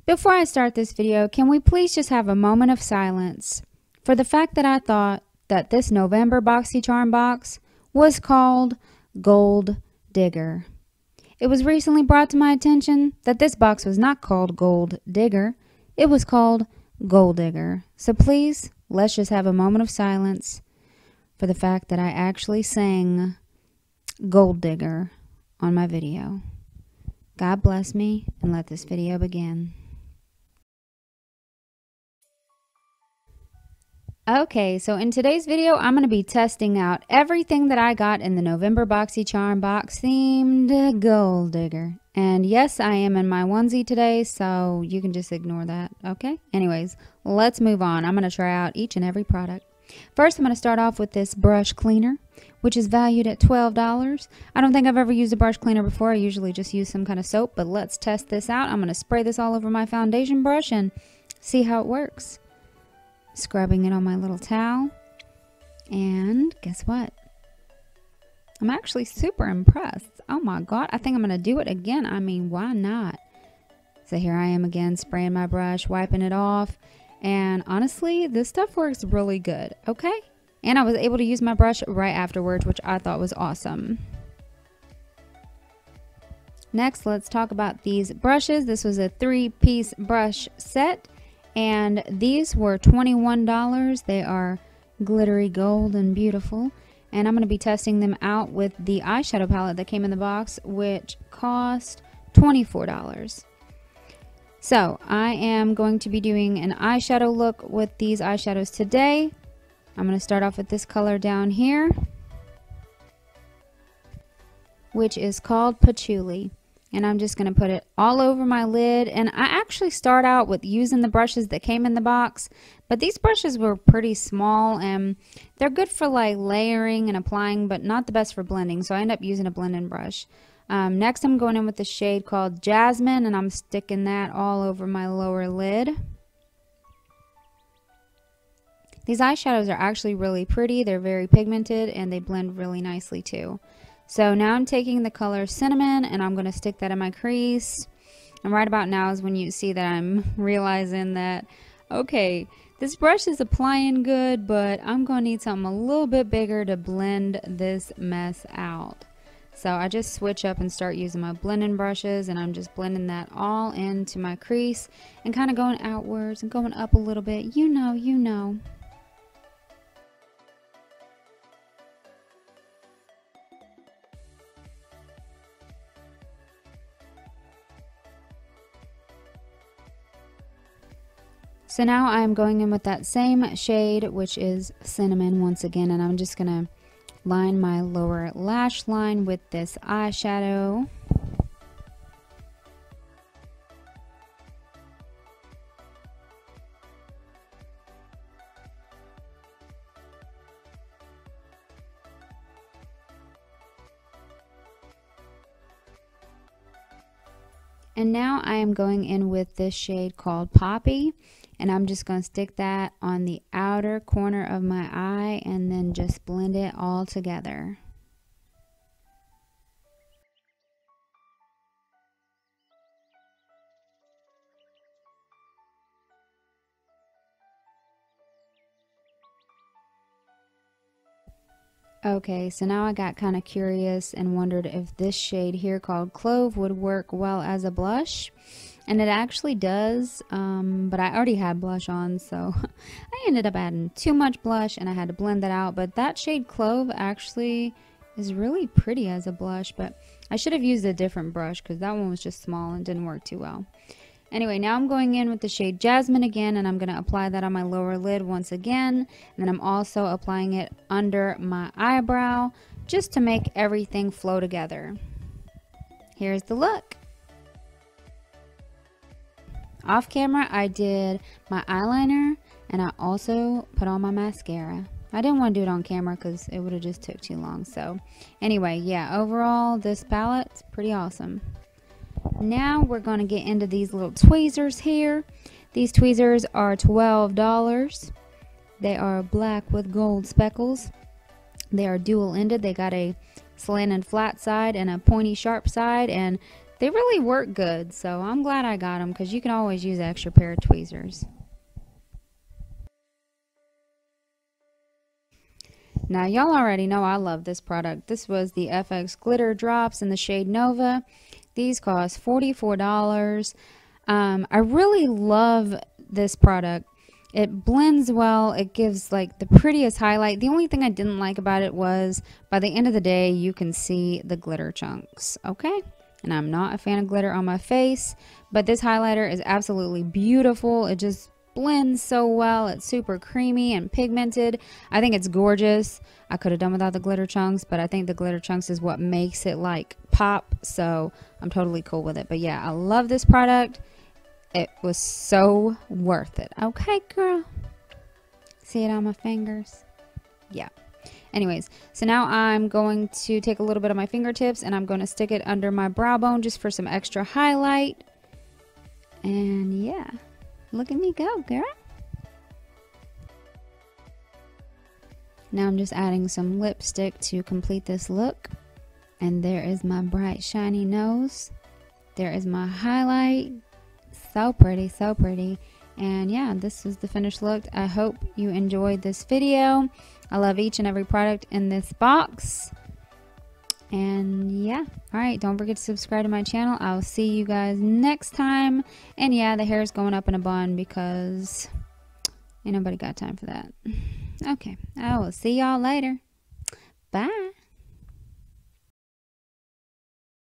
Before I start this video, can we please just have a moment of silence for the fact that I thought that this November Boxycharm box was called Goaldigger. It was recently brought to my attention that this box was not called Goaldigger, it was called Goaldigger. So please, let's just have a moment of silence for the fact that I actually sang Goaldigger on my video. God bless me, and let this video begin. Okay, so in today's video, I'm going to be testing out everything that I got in the November Boxycharm box themed Goaldigger. And yes, I am in my onesie today, so you can just ignore that, okay? Anyways, let's move on. I'm going to try out each and every product. First, I'm going to start off with this brush cleaner, which is valued at $12. I don't think I've ever used a brush cleaner before. I usually just use some kind of soap, but let's test this out. I'm going to spray this all over my foundation brush and see how it works. Scrubbing it on my little towel, and guess what? I'm actually super impressed. Oh my god, I think I'm gonna do it again. I mean, why not? So here I am again, spraying my brush, wiping it off, and honestly, this stuff works really good. Okay, and I was able to use my brush right afterwards, which I thought was awesome. Next, let's talk about these brushes. This was a 3-piece brush set, and these were $21. They are glittery gold and beautiful. And I'm going to be testing them out with the eyeshadow palette that came in the box, which cost $24. So I am going to be doing an eyeshadow look with these eyeshadows today. I'm going to start off with this color down here, which is called Patchouli. And I'm just going to put it all over my lid. And I actually start out with using the brushes that came in the box, but these brushes were pretty small and they're good for like layering and applying, but not the best for blending, so I end up using a blending brush. Next, I'm going in with the shade called Jasmine, and I'm sticking that all over my lower lid. These eyeshadows are actually really pretty. They're very pigmented and they blend really nicely too. So now I'm taking the color Cinnamon and I'm going to stick that in my crease. And right about now is when you see that I'm realizing that, okay, this brush is applying good, but I'm going to need something a little bit bigger to blend this mess out. So I just switch up and start using my blending brushes, and I'm just blending that all into my crease and kind of going outwards and going up a little bit. You know. So now I'm going in with that same shade, which is Cinnamon once again, and I'm just going to line my lower lash line with this eyeshadow. And now I am going in with this shade called Poppy. And I'm just going to stick that on the outer corner of my eye and then just blend it all together. Okay, so now I got kind of curious and wondered if this shade here called Clove would work well as a blush. And it actually does, but I already had blush on, so I ended up adding too much blush and I had to blend that out. But that shade Clove actually is really pretty as a blush, but I should have used a different brush because that one was just small and didn't work too well. Anyway, now I'm going in with the shade Jasmine again, and I'm going to apply that on my lower lid once again. And then I'm also applying it under my eyebrow just to make everything flow together. Here's the look. Off camera, I did my eyeliner and I also put on my mascara. I didn't want to do it on camera because it would have just took too long. So anyway, yeah, overall this palette's pretty awesome. Now we're going to get into these little tweezers here. These tweezers are $12. They are black with gold speckles. They are dual ended. They got a slanted flat side and a pointy sharp side, and They really work good, so I'm glad I got them because you can always use an extra pair of tweezers. Now, y'all already know I love this product. This was the FX Glitter Drops in the shade Nova. These cost $44. I really love this product. It blends well. It gives like the prettiest highlight. The only thing I didn't like about it was by the end of the day, you can see the glitter chunks, okay? And I'm not a fan of glitter on my face, but this highlighter is absolutely beautiful. It just blends so well. It's super creamy and pigmented. I think it's gorgeous. I could have done without the glitter chunks, but I think the glitter chunks is what makes it like pop, so I'm totally cool with it. But yeah, I love this product. It was so worth it. Okay, girl. See it on my fingers? Yeah. Anyways, so now I'm going to take a little bit of my fingertips and I'm going to stick it under my brow bone just for some extra highlight. And yeah. Look at me go, girl. Now I'm just adding some lipstick to complete this look. And there is my bright, shiny nose. There is my highlight. So pretty, so pretty. And yeah, this is the finished look. I hope you enjoyed this video. I love each and every product in this box. And yeah, all right, don't forget to subscribe to my channel. I'll see you guys next time. And yeah, the hair is going up in a bun because ain't nobody got time for that. Okay, I will see y'all later. Bye.